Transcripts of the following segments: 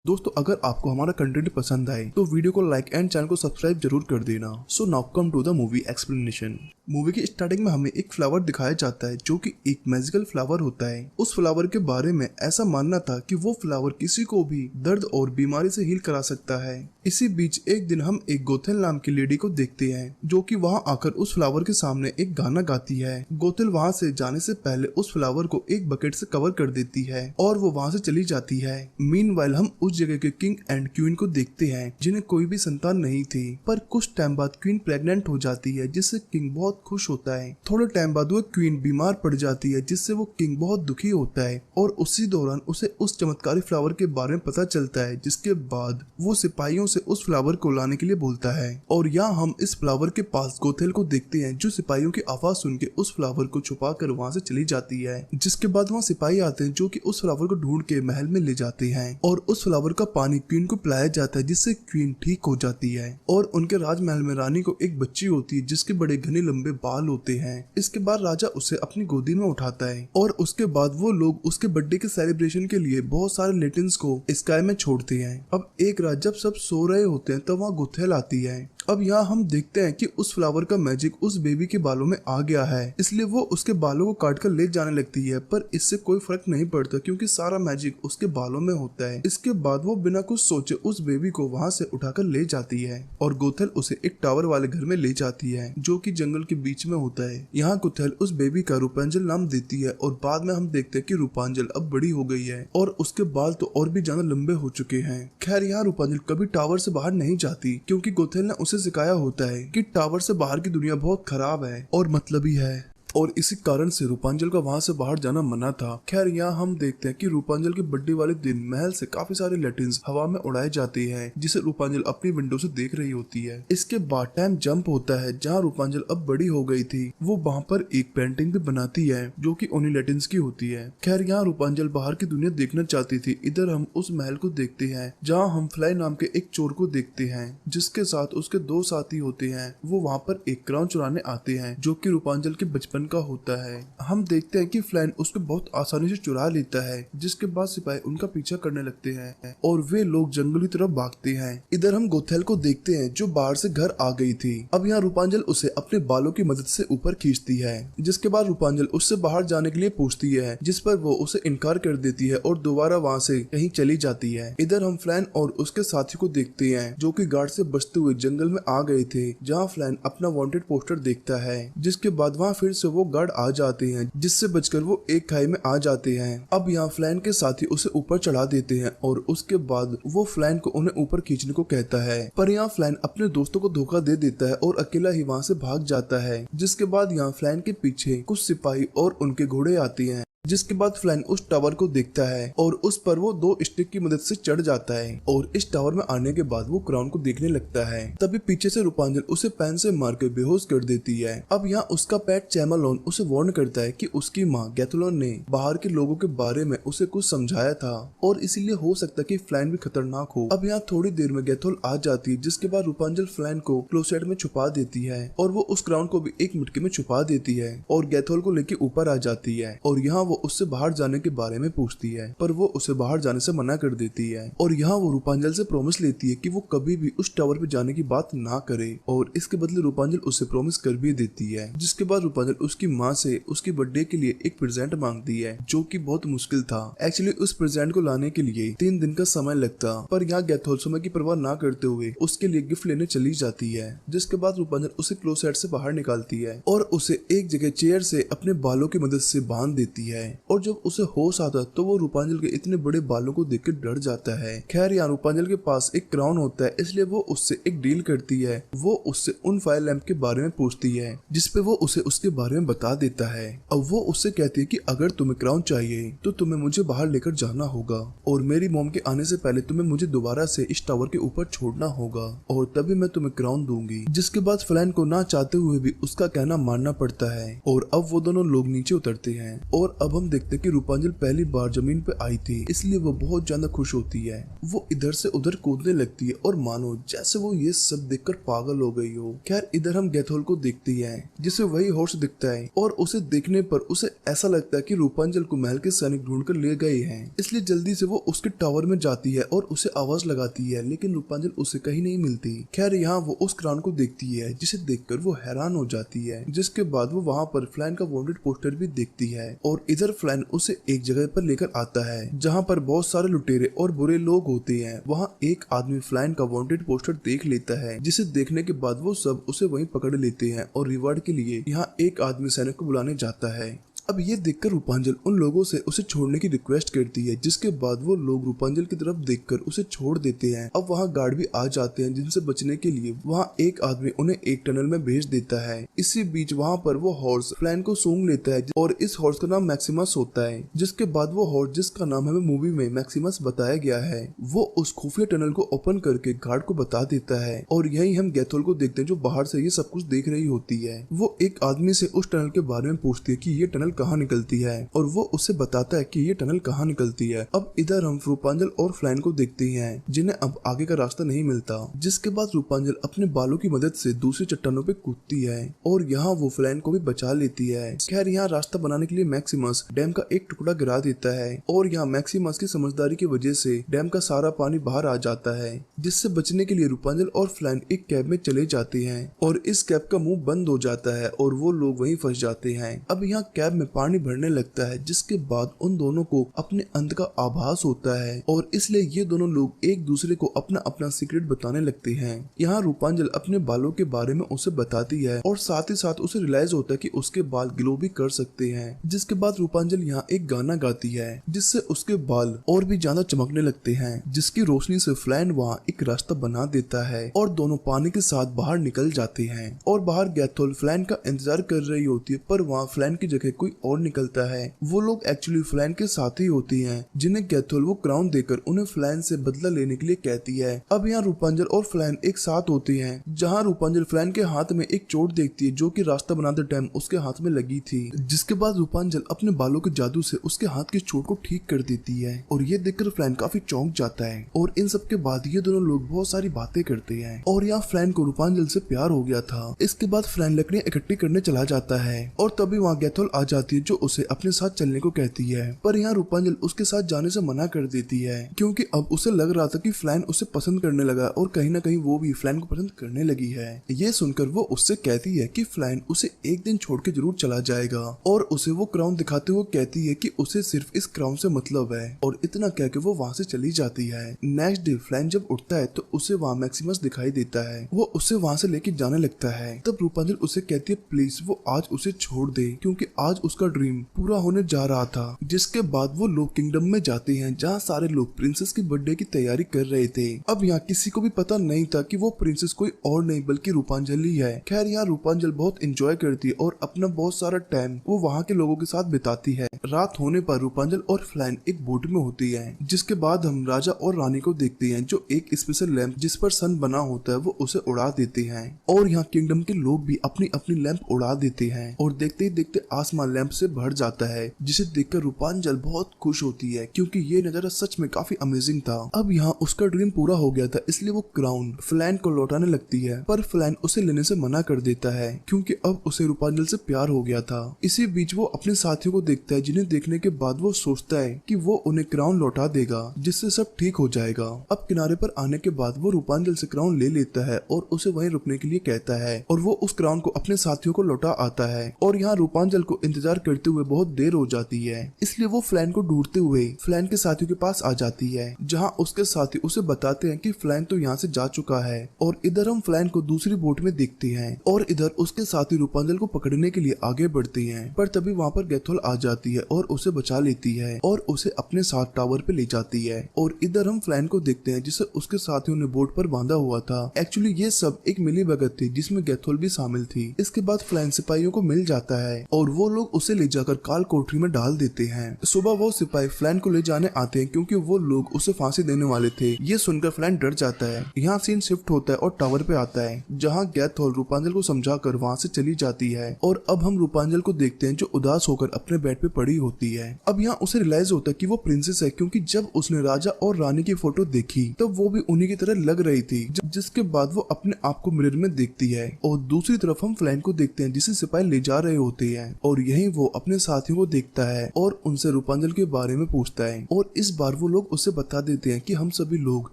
दोस्तों अगर आपको हमारा कंटेंट पसंद आए तो वीडियो को लाइक एंड चैनल को सब्सक्राइब जरूर कर देना। So now come to the movie explanation. Movie की स्टार्टिंग में हमें एक फ्लावर दिखाया जाता है जो कि एक मैजिकल फ्लावर होता है। उस फ्लावर के बारे में ऐसा मानना था कि वो फ्लावर किसी को भी दर्द और बीमारी से हील करा सकता है। इसी बीच एक दिन हम एक गोथेल नाम की लेडी को देखते हैं जो कि वहां आकर उस फ्लावर के सामने एक गाना गाती है। गोथेल वहां से जाने से पहले उस फ्लावर को एक बकेट से कवर कर देती है और वो वहां से चली जाती है। मीनवाइल हम उस जगह के किंग एंड क्वीन को देखते हैं जिन्हें कोई भी संतान नहीं थी, पर कुछ टाइम बाद क्वीन प्रेग्नेंट हो जाती है जिससे किंग बहुत खुश होता है। थोड़े टाइम बाद वो क्वीन बीमार पड़ जाती है जिससे वो किंग बहुत दुखी होता है और उसी दौरान उसे उस चमत्कारी फ्लावर के बारे में पता चलता है, जिसके बाद वो सिपाहियों से उस फ्लावर को लाने के लिए बोलता है। और यहाँ हम इस फ्लावर के पास गोथेल को देखते हैं जो सिपाहियों की आवाज सुन के उस फ्लावर को छुपा कर वहाँ से चली जाती है। जिसके बाद वहाँ सिपाही आते हैं जो कि उस फ्लावर को ढूंढ के महल में ले जाते हैं और उस फ्लावर का पानी क्वीन को पिलाया जाता है जिससे क्वीन ठीक हो जाती है। और उनके राजमहल में रानी को एक बच्ची होती है जिसके बड़े घने लंबे बाल होते हैं। इसके बाद राजा उसे अपनी गोदी में उठाता है और उसके बाद वो लोग उसके बर्थडे के सेलिब्रेशन के लिए बहुत सारे लेटेंस को स्काई में छोड़ते हैं। अब एक रात जब सब सो रहे होते हैं तब वहाँ गोथेल आती है। अब यहाँ हम देखते हैं कि उस फ्लावर का मैजिक उस बेबी के बालों में आ गया है, इसलिए वो उसके बालों को काट कर ले जाने लगती है, पर इससे कोई फर्क नहीं पड़ता क्योंकि सारा मैजिक उसके बालों में होता है। इसके बाद वो बिना कुछ सोचे उस बेबी को वहाँ से उठाकर ले जाती है और गोथेल उसे एक टावर वाले घर में ले जाती है जो कि जंगल के बीच में होता है। यहाँ गोथेल उस बेबी का रूपांजल नाम देती है और बाद में हम देखते हैं कि रूपांजल अब बड़ी हो गई है और उसके बाल तो और भी ज्यादा लंबे हो चुके हैं। खैर यहाँ रूपांजल कभी टावर से बाहर नहीं जाती क्योंकि गोथेल ने उसे सिखाया होता है कि टावर से बाहर की दुनिया बहुत खराब है और मतलबी है और इसी कारण से रूपांजल का वहां से बाहर जाना मना था। खैर यहाँ हम देखते हैं कि रूपांजल के बर्थडे वाले दिन महल से काफी सारे लेटिन्स हवा में उड़ाए जाते हैं जिसे रूपांजल अपनी विंडो से देख रही होती है। इसके बाद टाइम जंप होता है जहाँ रूपांजल अब बड़ी हो गई थी। वो वहाँ पर एक पेंटिंग भी बनाती है जो कि उन्हीं लेटिन्स की होती है। खैर यहाँ रूपांजल बाहर की दुनिया देखना चाहती थी। इधर हम उस महल को देखते हैं जहाँ हम फ्लाई नाम के एक चोर को देखते हैं जिसके साथ उसके दो साथी होते हैं। वो वहाँ पर एक क्राउन चुराने आते हैं जो कि रूपांजल के बचपन का होता है। हम देखते हैं कि फ्लैन उसको बहुत आसानी से चुरा लेता है जिसके बाद सिपाही उनका पीछा करने लगते हैं और वे लोग जंगली तरफ भागते हैं। इधर हम गोथेल को देखते हैं जो बाहर से घर आ गई थी। अब यहाँ रूपांजल उसे अपने बालों की मदद से ऊपर खींचती है जिसके बाद रूपांजल उससे बाहर जाने के लिए पूछती है जिस पर वो उसे इनकार कर देती है और दोबारा वहाँ से कहीं चली जाती है। इधर हम फ्लैन और उसके साथी को देखते हैं जो कि गार्ड से बचते हुए जंगल में आ गए थे जहाँ फ्लैन अपना वांटेड पोस्टर देखता है। जिसके बाद वहाँ फिर से वो गार्ड आ जाते हैं जिससे बचकर वो एक खाई में आ जाते हैं। अब यहाँ फ्लैन के साथी उसे ऊपर चढ़ा देते हैं और उसके बाद वो फ्लैन को उन्हें ऊपर खींचने को कहता है, पर यहाँ फ्लैन अपने दोस्तों को धोखा दे देता है और अकेला ही वहाँ से भाग जाता है। जिसके बाद यहाँ फ्लैन के पीछे कुछ सिपाही और उनके घोड़े आते हैं। जिसके बाद फ्लैन उस टावर को देखता है और उस पर वो दो स्टिक की मदद से चढ़ जाता है और इस टावर में आने के बाद वो क्राउन को देखने लगता है। तभी पीछे से रूपांजल उसे पेन से मार के बेहोश कर देती है। अब यहाँ उसका पेट चैमालोन उसे वार्न करता है कि उसकी माँ गैथोलोन ने बाहर के लोगों के बारे में उसे कुछ समझाया था और इसीलिए हो सकता है कि फ्लैन भी खतरनाक हो। अब यहाँ थोड़ी देर में गैथोल आ जाती है जिसके बाद रूपांजल फ्लैन को क्लोसेट में छुपा देती है और वो उस क्राउन को भी एक मुट्ठी में छुपा देती है और गैथोल को लेके ऊपर आ जाती है और यहाँ उससे बाहर जाने के बारे में पूछती है पर वो उसे बाहर जाने से मना कर देती है। और यहाँ वो रूपांजल से प्रॉमिस लेती है कि वो कभी भी उस टावर पे जाने की बात ना करे और इसके बदले रूपांजल उसे प्रॉमिस कर भी देती है। जिसके बाद रूपांजल उसकी माँ से उसके बर्थडे के लिए एक प्रेजेंट मांगती है जो कि बहुत मुश्किल था। एक्चुअली उस प्रेजेंट को लाने के लिए 3 दिन का समय लगता, पर यहाँ गैथोल समय की परवाह ना करते हुए उसके लिए गिफ्ट लेने चली जाती है। जिसके बाद रूपांजल उसे क्लोसेट से बाहर निकालती है और उसे एक जगह चेयर से अपने बालों की मदद से बांध देती है और जब उसे होश आता तो वो रूपांजल के इतने बड़े बालों को देखकर डर जाता है। खैर यहाँ रूपांजल के पास एक क्राउन होता है इसलिए वो उससे एक डील करती है। वो उससे उन फायर लैंप के बारे में पूछती है जिसपे वो उसे उसके बारे में बता देता है। अब वो उससे कहती है कि अगर तुम्हें क्राउन चाहिए तो तुम्हें मुझे बाहर लेकर जाना होगा और मेरी मॉम के आने से पहले तुम्हें मुझे दोबारा से इस टावर के ऊपर छोड़ना होगा और तभी मैं तुम्हें क्राउन दूंगी। जिसके बाद फ्लैन को ना चाहते हुए भी उसका कहना मानना पड़ता है और अब वो दोनों लोग नीचे उतरते हैं और अब अब हम देखते हैं कि रूपांजल पहली बार जमीन पे आई थी, इसलिए वो बहुत ज्यादा खुश होती है। वो इधर से उधर कूदने लगती है और मानो जैसे वो ये सब देखकर पागल हो गई हो। खैर इधर हम गैथोल को देखती है जिसे वही हॉर्स दिखता है और उसे देखने पर उसे ऐसा लगता है कि रूपांजल को महल के सैनिक ढूंढ कर ले गए हैं, इसलिए जल्दी से वो उसके टावर में जाती है और उसे आवाज लगाती है, लेकिन रूपांजल उसे कहीं नहीं मिलती। खैर यहाँ वो उस क्राउन को देखती है जिसे देखकर वो हैरान हो जाती है, जिसके बाद वो वहाँ पर फ्लैन का वांटेड पोस्टर भी देखती है और इधर फ्लैन उसे एक जगह पर लेकर आता है जहाँ पर बहुत सारे लुटेरे और बुरे लोग होते हैं। वहाँ एक आदमी फ्लैन का वांटेड पोस्टर देख लेता है, जिसे देखने के बाद वो सब उसे वहीं पकड़ लेते हैं और रिवार्ड के लिए यहाँ एक आदमी सैनिक को बुलाने जाता है। अब ये देखकर रूपांजल उन लोगों से उसे छोड़ने की रिक्वेस्ट करती है, जिसके बाद वो लोग रूपांजल की तरफ देखकर उसे छोड़ देते हैं। अब वहाँ गार्ड भी आ जाते हैं, जिनसे बचने के लिए वहाँ एक आदमी उन्हें एक टनल में भेज देता है। इसी बीच वहाँ पर वो हॉर्स फ्लैन को सूंघ लेता है और इस हॉर्स का नाम मैक्सिमस होता है। जिसके बाद वो हॉर्स, जिसका नाम हमें मूवी में मैक्सिमस बताया गया है, वो उस खुफिया टनल को ओपन करके गार्ड को बता देता है और यही हम गैथोल को देखते हैं जो बाहर से ये सब कुछ देख रही होती है। वो एक आदमी से उस टनल के बारे में पूछती है कि ये टनल कहाँ निकलती है और वो उसे बताता है कि ये टनल कहाँ निकलती है। अब इधर हम रूपांजल और फ्लैन को देखते हैं जिन्हें अब आगे का रास्ता नहीं मिलता, जिसके बाद रूपांजल अपने बालों की मदद से दूसरी चट्टानों पे कूदती है और यहाँ वो फ्लैन को भी बचा लेती है। खैर यहाँ रास्ता बनाने के लिए मैक्सिमस डैम का एक टुकड़ा गिरा देता है और यहाँ मैक्सिमस की समझदारी की वजह से डैम का सारा पानी बाहर आ जाता है, जिससे बचने के लिए रूपांजल और फ्लैन एक कैब में चले जाते हैं और इस कैब का मुंह बंद हो जाता है और वो लोग वहीं फंस जाते हैं। अब यहाँ कैब में पानी भरने लगता है, जिसके बाद उन दोनों को अपने अंत का आभास होता है और इसलिए ये दोनों लोग एक दूसरे को अपना अपना सीक्रेट बताने लगते हैं। यहाँ रूपांजल अपने बालों के बारे में उसे बताती है और साथ ही साथ उसे रियलाइज होता है कि उसके बाल ग्लो भी कर सकते हैं। जिसके बाद रूपांजल यहाँ एक गाना गाती है जिससे उसके बाल और भी ज्यादा चमकने लगते हैं, जिसकी रोशनी से फ्लैन वहाँ एक रास्ता बना देता है और दोनों पानी के साथ बाहर निकल जाते हैं। और बाहर गैथोल फ्लैन का इंतजार कर रही होती है, पर वहाँ फ्लैन की जगह कोई और निकलता है। वो लोग एक्चुअली फ्लैन के साथ ही होती हैं, जिन्हें गैथोल वो क्राउन देकर उन्हें फ्लैन से बदला लेने के लिए कहती है। अब यहाँ रूपांजल और फ्लैन एक साथ होते हैं, जहाँ रूपांजल फ्लैन के हाथ में एक चोट देखती है जो कि रास्ता बनाते टाइम उसके हाथ में लगी थी। जिसके बाद रूपांजल अपने बालों के जादू से उसके हाथ की चोट को ठीक कर देती है और ये देखकर फ्लैन काफी चौंक जाता है। और इन सब के बाद ये दोनों लोग बहुत सारी बातें करते हैं और यहाँ फ्लैन को रूपांजल से प्यार हो गया था। इसके बाद फ्लैन लकड़ियां इकट्ठी करने चला जाता है और तभी वहाँ गैथोल आ जाती है जो उसे अपने साथ चलने को कहती है, पर यहाँ रूपांजल उसके साथ जाने से मना कर देती है क्योंकि अब उसे लग रहा था कि फ्लैन उसे पसंद करने लगा और कहीं ना कहीं वो भी फ्लैन को पसंद करने लगी है। ये सुनकर वो उससे कहती है कि फ्लैन उसे एक दिन छोड़ के जरूर चला जाएगा और उसे वो क्राउन दिखाते हुए कहती है कि उसे सिर्फ इस क्राउन से मतलब है और इतना कह के वो वहाँ से चली जाती है। नेक्स्ट डे फ्लैन जब उठता है तो उसे वहाँ मैक्सिमस दिखाई देता है। वो उसे वहाँ से लेके जाने लगता है। तब रूपांजल उसे कहती है प्लीज वो आज उसे छोड़ दे क्योंकि आज उसका ड्रीम पूरा होने जा रहा था। जिसके बाद वो लोग किंगडम में जाते हैं जहाँ सारे लोग प्रिंसेस की बर्थडे की तैयारी कर रहे थे। अब यहाँ किसी को भी पता नहीं था कि वो प्रिंसेस कोई और नहीं बल्कि रूपांजल ही है। खैर यहाँ रूपांजल बहुत एंजॉय करती है और अपना बहुत सारा टाइम वो वहाँ के लोगों के साथ बिताती है। रात होने पर रूपांजल और फ्लैन एक बोट में होती है। जिसके बाद हम राजा और रानी को देखते हैं जो एक स्पेशल लैंप जिस पर सन बना होता है वो उसे उड़ा देते हैं और यहाँ किंगडम के लोग भी अपनी अपनी लैंप उड़ा देते हैं और देखते ही देखते आसमान लैंप से भर जाता है, जिसे देखकर रूपांजल बहुत खुश होती है क्योंकि ये नजारा सच में काफी अमेजिंग था। अब यहाँ उसका ड्रीम पूरा हो गया था, इसलिए वो क्राउन फ्लैन को लौटाने लगती है, पर फ्लैन उसे लेने से मना कर देता है क्योंकि अब उसे रूपांजल से प्यार हो गया था। इसी बीच वो अपने साथियों को देखता है जिन्हें देखने के बाद वो सोचता है कि वो उन्हें क्राउन लौटा देगा जिससे सब ठीक हो जाएगा। अब किनारे पर आने के बाद वो रूपांजल से क्राउन ले लेता है और उसे वहीं रुकने के लिए कहता है और वो उस क्राउन को अपने साथियों को लौटा आता है। और यहाँ रूपांजल को इंतजार करते हुए बहुत देर हो जाती है, इसलिए वो फ्लैन को ढूंढते हुए फ्लैन के साथियों के पास आ जाती है, जहाँ उसके साथी उसे बताते हैं कि फ्लैन तो यहाँ से जा चुका है। और इधर हम फ्लैन को दूसरी बोट में देखते हैं और इधर उसके साथी रूपांजल को पकड़ने के लिए आगे बढ़ते हैं, पर तभी वहाँ पर गैथोल आ जाती है और उसे बचा लेती है और उसे अपने साथ टावर पे ले जाती है। और इधर हम फ्लैन को देखते हैं जिसे उसके साथियों ने बोट पर बांधा हुआ था। एक्चुअली ये सब एक मिली भगत थी जिसमें गैथोल भी शामिल थी। इसके बाद फ्लैन सिपाहियों को मिल जाता है और वो लोग उसे ले जाकर काल कोठरी में डाल देते हैं। सुबह वो सिपाही फ्लैन को ले जाने आते हैं क्योंकि वो लोग उसे फांसी देने वाले थे। ये सुनकर फ्लैन डर जाता है। यहाँ सीन शिफ्ट होता है और टावर पे आता है जहाँ गैथोल रूपांजल को समझाकर वहाँ से चली जाती है और अब हम रूपांजल को देखते हैं जो उदास होकर अपने बेड पे पड़ी होती है। अब यहाँ उसे रियलाइज होता है कि वो प्रिंसेस है क्योंकि जब उसने राजा और रानी की फोटो देखी तब वो भी उन्हीं की तरह लग रही थी। जिसके बाद वो अपने आप को मिरर में देखती है और दूसरी तरफ हम फ्लैन को देखते हैं जिसे सिपाही ले जा रहे होते हैं और यहीं वो अपने साथियों को देखता है और उनसे रूपांजल के बारे में पूछता है और इस बार वो लोग उसे बता देते हैं कि हम सभी लोग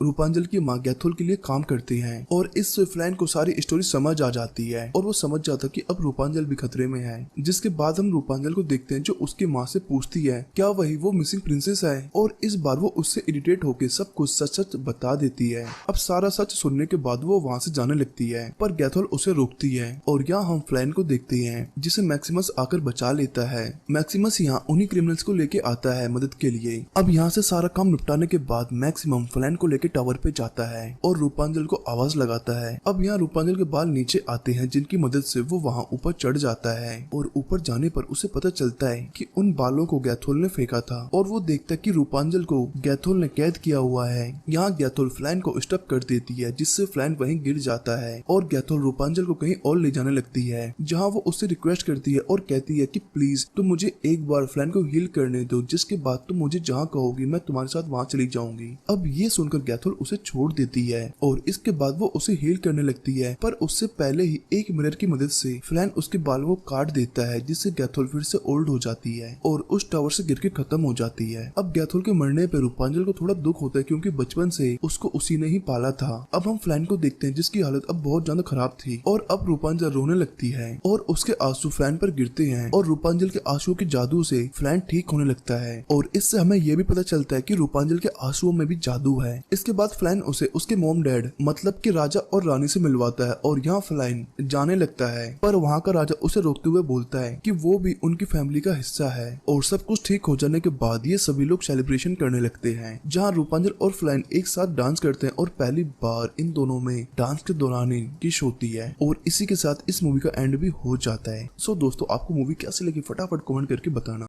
रूपांजल की माँ गैथोल के लिए काम करते हैं और इससे फ्लैन को सारी स्टोरी समझ आ जाती है और वो समझ जाता कि अब रूपांजल भी खतरे में है। जिसके बाद हम रूपांजल को देखते हैं जो उसकी माँ से पूछती है क्या वही वो मिसिंग प्रिंसेस है और इस बार वो उससे इरिटेट होकर सब कुछ सच सच बता देती है। अब सारा सच सुनने के बाद वो वहाँ से जाने लगती है पर गैथोल उसे रोकती है और यहाँ हम फ्लैन को देखते हैं जिसे मैक्सिमस आकर बचा लेता है। मैक्सिमस यहाँ उन्हीं क्रिमिनल्स को लेके आता है मदद के लिए। अब यहाँ से सारा काम निपटाने के बाद मैक्सिमम फ्लैन को लेके टावर पे जाता है और रूपांजल को आवाज लगाता है। अब यहाँ रूपांजल के बाल नीचे आते हैं जिनकी मदद से वो वहाँ ऊपर चढ़ जाता है और ऊपर जाने पर उसे पता चलता है कि उन बालों को गैथोल ने फेंका था और वो देखता है कि रूपांजल को गैथोल ने कैद किया हुआ है। यहाँ गैथोल फ्लैन को स्टॉप कर देती है जिससे फ्लैन वहीं गिर जाता है और गैथोल रूपांजल को कहीं और ले जाने लगती है जहाँ वो उससे रिक्वेस्ट करती है और कहती है कि प्लीज तुम मुझे एक बार फ्लैन को हील करने दो जिसके बाद तुम मुझे जहाँ कहोगी मैं तुम्हारे साथ वहाँ चली जाऊंगी। अब ये सुनकर गैथोल उसे छोड़ देती है और इसके बाद वो उसे हील करने लगती है पर उससे पहले ही एक मिरर की मदद से फ्लैन उसके बालों को काट देता है जिससे गैथोल फिर से ओल्ड हो जाती है और उस टावर से गिर के खत्म हो जाती है। अब गैथोल के मरने पर रूपांजल को थोड़ा दुख होता है क्योंकि बचपन से उसको उसी ने ही पाला था। अब हम फ्लैन को देखते हैं जिसकी हालत अब बहुत ज्यादा खराब थी और अब रूपांजल रोने लगती है और उसके आंसू फ्लैन पर गिरते हैं और रूपांजल के आंसुओं के जादू से फ्लैन ठीक होने लगता है और इससे हमें यह भी पता चलता है कि रूपांजल के आंसुओं में भी जादू है। इसके बाद फ्लैन उसे उसके मॉम डैड मतलब कि राजा और रानी से मिलवाता है और यहाँ फ्लैन जाने लगता है पर वहाँ का राजा उसे रोकते हुए बोलता है कि वो भी उनकी फैमिली का हिस्सा है और सब कुछ ठीक हो जाने के बाद ये सभी लोग सेलिब्रेशन करने लगते हैं जहाँ रूपांजल और फ्लैन एक साथ डांस करते हैं और पहली बार इन दोनों में डांस के दौरान ही किस होती है और इसी के साथ इस मूवी का एंड भी हो जाता है। सो दोस्तों आपको मूवी कैसी लगी फटाफट कमेंट करके बताना।